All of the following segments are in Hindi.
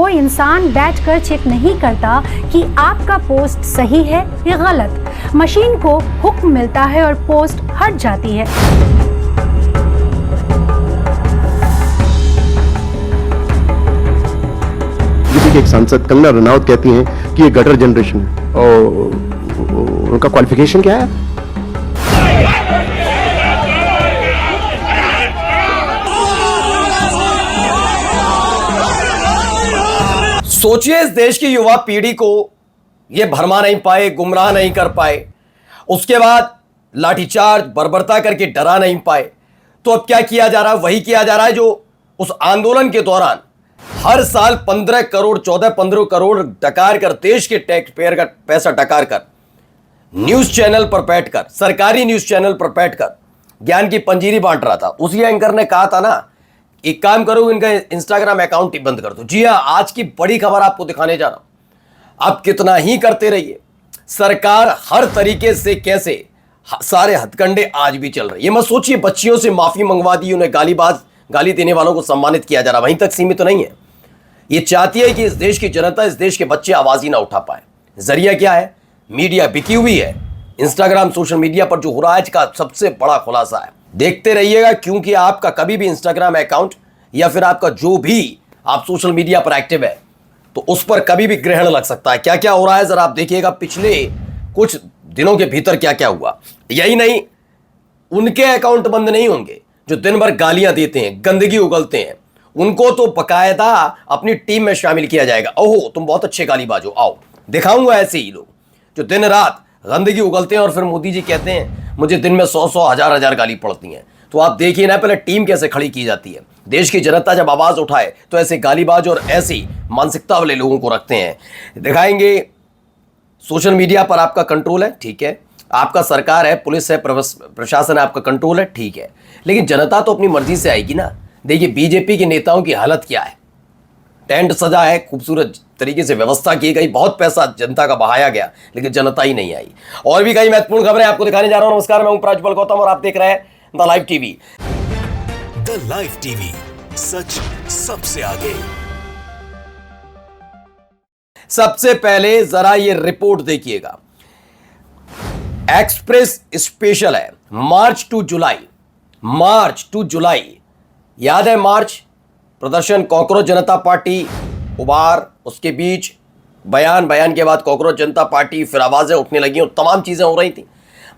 कोई इंसान बैठकर चेक नहीं करता कि आपका पोस्ट सही है या गलत। मशीन को हुक्म मिलता है और पोस्ट हट जाती है। एक सांसद कंगना रनौत कहती हैं कि ये गटर जनरेशन है, और उनका क्वालिफिकेशन क्या है? सोचिए, इस देश की युवा पीढ़ी को ये भरमा नहीं पाए, गुमराह नहीं कर पाए, उसके बाद लाठीचार्ज बर्बरता करके डरा नहीं पाए, तो अब क्या किया जा रहा है? वही किया जा रहा है जो उस आंदोलन के दौरान हर साल 15 करोड़ 14-15 करोड़ डकार कर, देश के टैक्स पेयर का पैसा डकार कर, न्यूज चैनल पर बैठकर, सरकारी न्यूज चैनल पर बैठकर ज्ञान की पंजीरी बांट रहा था। उसी एंकर ने कहा था ना, एक काम करो, इनका इंस्टाग्राम अकाउंट ही बंद कर दो। जी हां, आज की बड़ी खबर आपको दिखाने जा रहा हूं। आप कितना ही करते रहिए, सरकार हर तरीके से कैसे सारे हथकंडे आज भी चल रहे। ये मत सोचिए बच्चियों से माफी मंगवा दी, उन्हें गाली देने वालों को सम्मानित किया जा रहा, वहीं तक सीमित तो नहीं है। ये चाहती है कि इस देश की जनता, इस देश के बच्चे आवाज ही ना उठा पाए। जरिया क्या है? मीडिया बिकी हुई है। इंस्टाग्राम, सोशल मीडिया पर जो हो रहा है आज का सबसे बड़ा खुलासा है। देखते रहिएगा, क्योंकि आपका कभी भी इंस्टाग्राम अकाउंट या फिर आपका जो भी आप सोशल मीडिया पर एक्टिव है, तो उस पर कभी भी ग्रहण लग सकता है। क्या क्या हो रहा है जरा आप देखिएगा, पिछले कुछ दिनों के भीतर क्या क्या हुआ। यही नहीं, उनके अकाउंट बंद नहीं होंगे जो दिन भर गालियां देते हैं, गंदगी उगलते हैं, उनको तो बकायदा अपनी टीम में शामिल किया जाएगा। ओहो, तुम बहुत अच्छे गालीबाज हो, आओ दिखाऊंगा। ऐसे ही लोग जो दिन रात गंदगी उगलते हैं और फिर मोदी जी कहते हैं मुझे दिन में 100-100, 1000-1000 गाली पड़ती हैं। तो आप देखिए ना, पहले टीम कैसे खड़ी की जाती है। देश की जनता जब आवाज उठाए तो ऐसे गालीबाज और ऐसी मानसिकता वाले लोगों को रखते हैं। दिखाएंगे, सोशल मीडिया पर आपका कंट्रोल है, ठीक है, आपका सरकार है, पुलिस है, प्रशासन है, आपका कंट्रोल है, ठीक है, लेकिन जनता तो अपनी मर्जी से आएगी ना। देखिए बीजेपी के नेताओं की हालत क्या है। टेंट सजा है, खूबसूरत तरीके से व्यवस्था की गई, बहुत पैसा जनता का बहाया गया, लेकिन जनता ही नहीं आई। और भी कई महत्वपूर्ण खबरें आपको दिखाने जा रहा हूं। नमस्कार, मैं हूं प्राज्वल गौतम और आप देख रहे हैं the live TV. The live TV, सच सबसे आगे। सबसे पहले जरा ये रिपोर्ट देखिएगा। एक्सप्रेस स्पेशल है, मार्च टू जुलाई। याद है मार्च प्रदर्शन, कॉकरोच जनता पार्टी उबार, उसके बीच बयान के बाद कॉकरोच जनता पार्टी, फिर आवाजें उठने लगी और तमाम चीजें हो रही थी।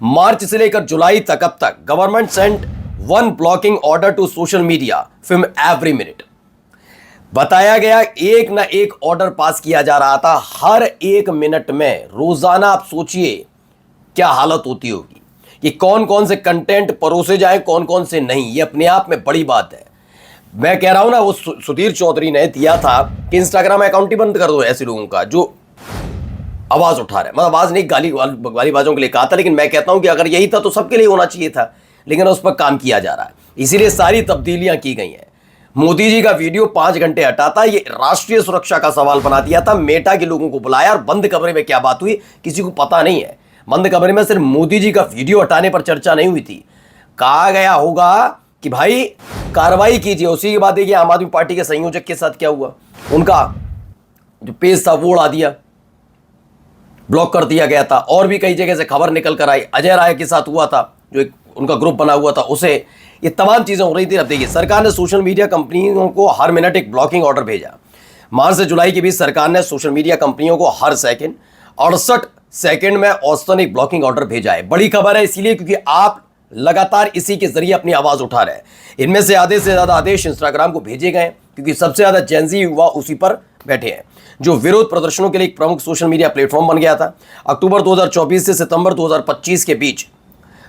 मार्च से लेकर जुलाई तक, अब तक government sent 1 blocking order to social media film every minute. बताया गया एक ना एक ऑर्डर पास किया जा रहा था हर एक मिनट में, रोजाना। आप सोचिए क्या हालत होती होगी कि कौन कौन से कंटेंट परोसे जाए, कौन कौन से नहीं। ये अपने आप में बड़ी बात है। मैं कह रहा हूं ना, वो सुधीर चौधरी ने दिया था कि इंस्टाग्राम अकाउंट ही बंद कर दो ऐसे लोगों का जो आवाज उठा रहे। मतलब आवाज नहीं, गालीबाजों के लिए कहा था, लेकिन मैं कहता हूं कि अगर यही था तो सबके लिए होना चाहिए था, लेकिन उस पर काम किया जा रहा है। इसीलिए सारी तब्दीलियां की गई हैं। मोदी जी का वीडियो 5 घंटे हटा था, ये राष्ट्रीय सुरक्षा का सवाल बना दिया था। मेटा के लोगों को बुलाया और बंद कमरे में क्या बात हुई किसी को पता नहीं है। बंद कमरे में सिर्फ मोदी जी का वीडियो हटाने पर चर्चा नहीं हुई थी। कहा गया होगा कि भाई कार्रवाई कीजिए। उसी के बाद देखिए आम आदमी पार्टी के संयोजक के साथ क्या हुआ, उनका जो पेज था वो उड़ा दिया, ब्लॉक कर दिया गया था। और भी कई जगह से खबर निकल कर आई, अजय राय के साथ हुआ था, जो एक उनका ग्रुप बना हुआ था, उसे, ये तमाम चीजें हो रही थी। अब देखिए, सरकार ने सोशल मीडिया कंपनियों को हर मिनट एक ब्लॉकिंग ऑर्डर भेजा। मार्च से जुलाई के बीच सरकार ने सोशल मीडिया कंपनियों को हर सेकंड 68 सेकंड में औसतन एक ब्लॉकिंग ऑर्डर भेजा है। बड़ी खबर है इसलिए क्योंकि आप लगातार इसी के जरिए अपनी आवाज उठा रहे हैं। इनमें से आधे से ज्यादा आदेश इंस्टाग्राम को भेजे गए, क्योंकि सबसे ज्यादा जेनजी युवा उसी पर बैठे हैं, जो विरोध प्रदर्शनों के लिए एक प्रमुख सोशल मीडिया प्लेटफॉर्म बन गया था। अक्टूबर 2024 से सितंबर 2025 के बीच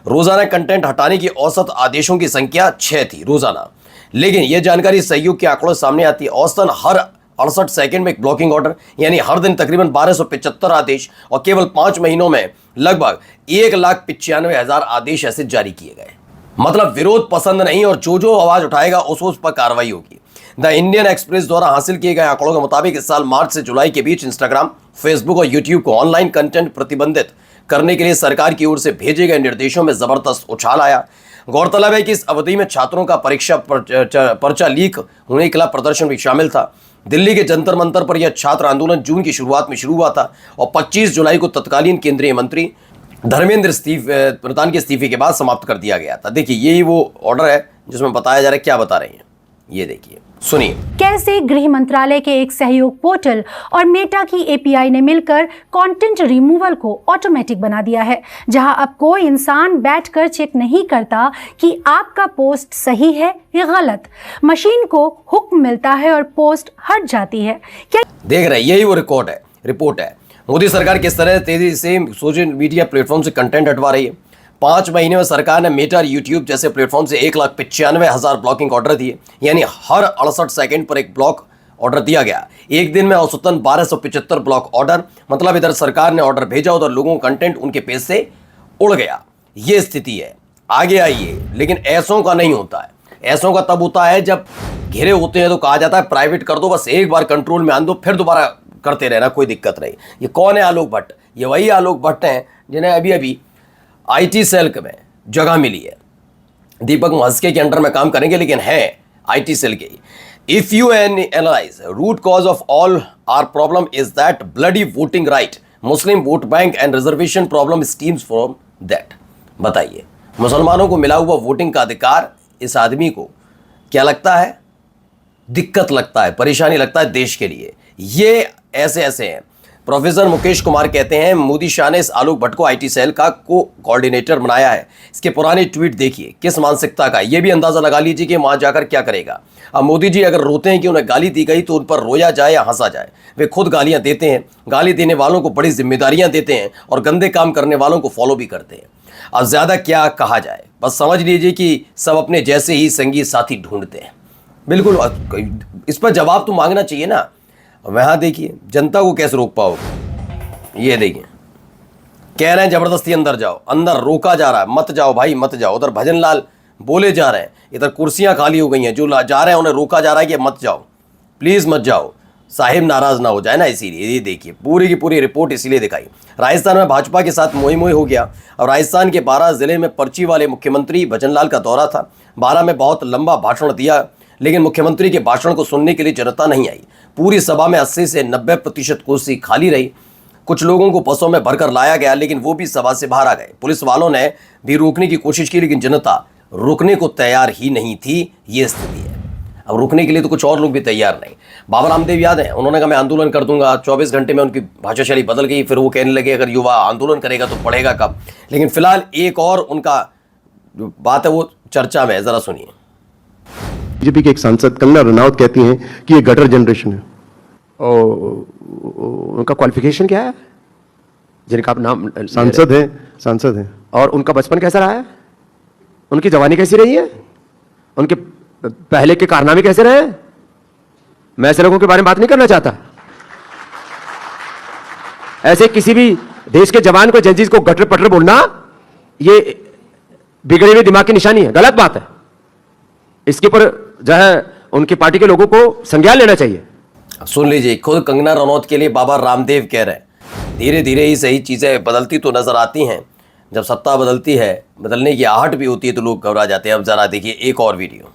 रोजाना कंटेंट हटाने की औसत आदेशों की संख्या 6 थी रोजाना। लेकिन यह जानकारी सहयोग के आंकड़ों सामने आती है। औसतन हर 68 सेकंड में एक ब्लॉकिंग ऑर्डर, यानी हर दिन तकरीबन 1275 आदेश, और केवल 5 महीनों में लगभग 1,95,000 आदेश ऐसे जारी किए गए। मतलब विरोध पसंद नहीं, और जो आवाज उठाएगा उस पर कार्रवाई होगी। द इंडियन एक्सप्रेस द्वारा हासिल किए गए आंकड़ों के मुताबिक इस साल मार्च से जुलाई के बीच इंस्टाग्राम, फेसबुक और यूट्यूब को ऑनलाइन कंटेंट प्रतिबंधित करने के लिए सरकार की ओर से भेजे गए निर्देशों में जबरदस्त उछाल आया। गौरतलब है कि इस अवधि में छात्रों का परीक्षा पर्चा लीक होने के खिलाफ प्रदर्शन भी शामिल था। दिल्ली के जंतर मंतर पर यह छात्र आंदोलन जून की शुरुआत में शुरू हुआ था और 25 जुलाई को तत्कालीन केंद्रीय मंत्री धर्मेंद्र प्रधान के इस्तीफे के बाद समाप्त कर दिया गया था। देखिए यही वो ऑर्डर है जिसमें बताया जा रहा है, क्या बता रहे हैं ये देखिए, सुनिए। कैसे गृह मंत्रालय के एक सहयोग पोर्टल और मेटा की एपीआई ने मिलकर कंटेंट रिमूवल को ऑटोमेटिक बना दिया है, जहां अब कोई इंसान बैठकर चेक नहीं करता कि आपका पोस्ट सही है या गलत। मशीन को हुक्म मिलता है और पोस्ट हट जाती है। क्या देख रहे हैं, यही वो रिपोर्ट है। मोदी सरकार किस तरह तेजी से सोशल मीडिया प्लेटफॉर्म से कंटेंट हटवा रही है। 5 महीने में सरकार ने मेटा और यूट्यूब जैसे प्लेटफॉर्म से 1,95,000 ब्लॉकिंग ऑर्डर दिए, यानी हर 68 सेकंड पर एक ब्लॉक ऑर्डर दिया गया। एक दिन में औसतन 1275 ब्लॉक ऑर्डर, मतलब इधर सरकार ने ऑर्डर भेजा, उधर लोगों का कंटेंट उनके पेज से उड़ गया। ये स्थिति है। आगे आइए, लेकिन ऐसों का नहीं होता है। ऐसों का तब होता है जब घेरे होते हैं तो कहा जाता है प्राइवेट कर दो, बस एक बार कंट्रोल में आन दो, फिर दोबारा करते रहना, कोई दिक्कत नहीं। ये कौन है आलोक भट्ट? ये वही आलोक भट्ट हैं जिन्हें अभी अभी आईटी सेल में जगह मिली है। दीपक महस्के के अंडर में काम करेंगे, लेकिन है आईटी सेल के। If you analyse root cause of all are problem is that bloody voting right, Muslim vote bank and reservation problem stems from that. बताइए, मुसलमानों को मिला हुआ वोटिंग का अधिकार इस आदमी को क्या लगता है? दिक्कत लगता है, परेशानी लगता है देश के लिए। ये ऐसे हैं। प्रोफेसर मुकेश कुमार कहते हैं मोदी शाह ने इस आलोक भट्ट को आईटी सेल का कोऑर्डिनेटर बनाया है। इसके पुराने ट्वीट देखिए, किस मानसिकता का। ये भी अंदाजा लगा लीजिए कि वहां जाकर क्या करेगा। अब मोदी जी अगर रोते हैं कि उन्हें गाली दी गई तो उन पर रोया जाए या हंसा जाए। वे खुद गालियां देते हैं, गाली देने वालों को बड़ी जिम्मेदारियां देते हैं और गंदे काम करने वालों को फॉलो भी करते हैं। अब ज्यादा क्या कहा जाए, बस समझ लीजिए कि सब अपने जैसे ही संगी साथी ढूंढते हैं। बिल्कुल, इस पर जवाब तो मांगना चाहिए ना। वहां देखिए जनता को कैसे रोक पाओगे। ये देखिए, कह रहे हैं जबरदस्ती अंदर जाओ, अंदर रोका जा रहा है, मत जाओ भाई मत जाओ। उधर भजन लाल बोले जा रहे हैं, इधर कुर्सियां खाली हो गई हैं, जो जा रहे हैं उन्हें रोका जा रहा है कि मत जाओ, प्लीज मत जाओ, साहिब नाराज ना हो जाए ना। इसीलिए ये देखिए पूरी की पूरी रिपोर्ट इसीलिए दिखाई। राजस्थान में भाजपा के साथ मोई हो गया। और राजस्थान के 12 जिले में पर्ची वाले मुख्यमंत्री भजन लाल का दौरा था। 12 में बहुत लंबा भाषण दिया, लेकिन मुख्यमंत्री के भाषण को सुनने के लिए जनता नहीं आई। पूरी सभा में 80 से 90% कुर्सी खाली रही। कुछ लोगों को बसों में भरकर लाया गया, लेकिन वो भी सभा से बाहर आ गए। पुलिस वालों ने भी रोकने की कोशिश की, लेकिन जनता रुकने को तैयार ही नहीं थी। ये स्थिति है। अब रुकने के लिए तो कुछ और लोग भी तैयार नहीं। बाबा रामदेव याद है, उन्होंने कहा मैं आंदोलन कर दूंगा। 24 घंटे में उनकी भाषा शैली बदल गई। फिर वो कहने लगे अगर युवा आंदोलन करेगा तो पढ़ेगा कब। लेकिन फिलहाल एक और उनका जो बात है वो चर्चा में है, जरा सुनिए। बीजेपी के एक सांसद कंगना रनौत कहती हैं कि ये गटर जनरेशन है, और उनका क्वालिफिकेशन क्या है? जिनका आप नाम सांसद हैं, और उनका बचपन कैसा रहा है? उनकी जवानी कैसी रही है? उनके पहले के कारनामे कैसे रहे? मैं ऐसे लोगों के बारे में बात नहीं करना चाहता। ऐसे किसी भी देश के जवान को, जजिस को गटर पटर बोलना ये बिगड़े हुए दिमाग की निशानी है, गलत बात है। इसके ऊपर जो है उनकी पार्टी के लोगों को संज्ञान लेना चाहिए। सुन लीजिए, खुद कंगना रनौत के लिए बाबा रामदेव कह रहे हैं धीरे धीरे ही सही चीजें बदलती तो नजर आती हैं। जब सत्ता बदलती है, बदलने की आहट भी होती है तो लोग घबरा जाते हैं। अब जरा देखिए एक और वीडियो।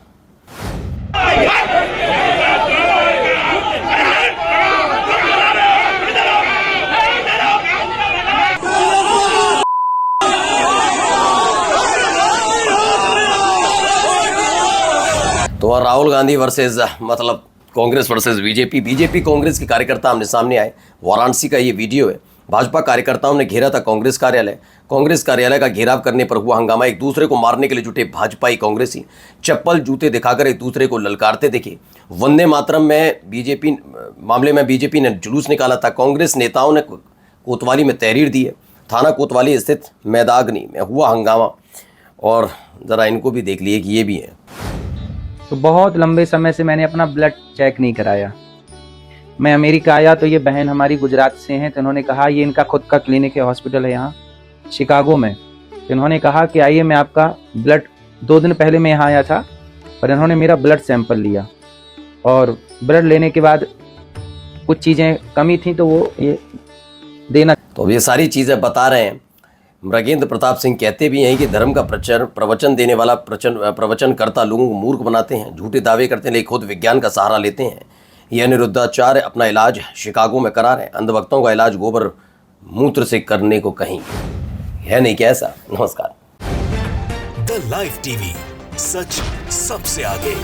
तो राहुल गांधी वर्सेस मतलब कांग्रेस वर्सेस बीजेपी कांग्रेस के कार्यकर्ता आमने सामने आए। वाराणसी का ये वीडियो है। भाजपा कार्यकर्ताओं ने घेरा था कांग्रेस कार्यालय का घेराव करने पर हुआ हंगामा। एक दूसरे को मारने के लिए जुटे भाजपाई कांग्रेसी चप्पल जूते दिखाकर एक दूसरे को ललकारते दिखे। वंदे मातरम में बीजेपी ने जुलूस निकाला था। कांग्रेस नेताओं ने कोतवाली में तहरीर दी है। थाना कोतवाली स्थित मैदागनी में हुआ हंगामा, और ज़रा इनको भी देख लिए कि ये भी है। तो बहुत लंबे समय से मैंने अपना ब्लड चेक नहीं कराया। मैं अमेरिका आया तो ये बहन हमारी गुजरात से हैं, तो इन्होंने कहा ये इनका खुद का क्लिनिक है, हॉस्पिटल है यहाँ शिकागो में। तो इन्होंने कहा कि आइए मैं आपका ब्लड, 2 दिन पहले मैं यहाँ आया था, पर इन्होंने मेरा ब्लड सैंपल लिया और ब्लड लेने के बाद कुछ चीज़ें कमी थी तो वो ये देना। तो ये सारी चीज़ें बता रहे हैं। मृगेंद्र प्रताप सिंह कहते भी हैं कि धर्म का प्रवचन देने वाला प्रवचन करता लोगों को मूर्ख बनाते हैं, झूठे दावे करते हैं, लेकिन खुद विज्ञान का सहारा लेते हैं। ये अनिरुद्धाचार्य अपना इलाज शिकागो में करा रहे हैं। अंधभक्तों का इलाज गोबर मूत्र से करने को कहेंगे, है नहीं क्या ऐसा? नमस्कार। द लाइव टीवी, सच सबसे आगे।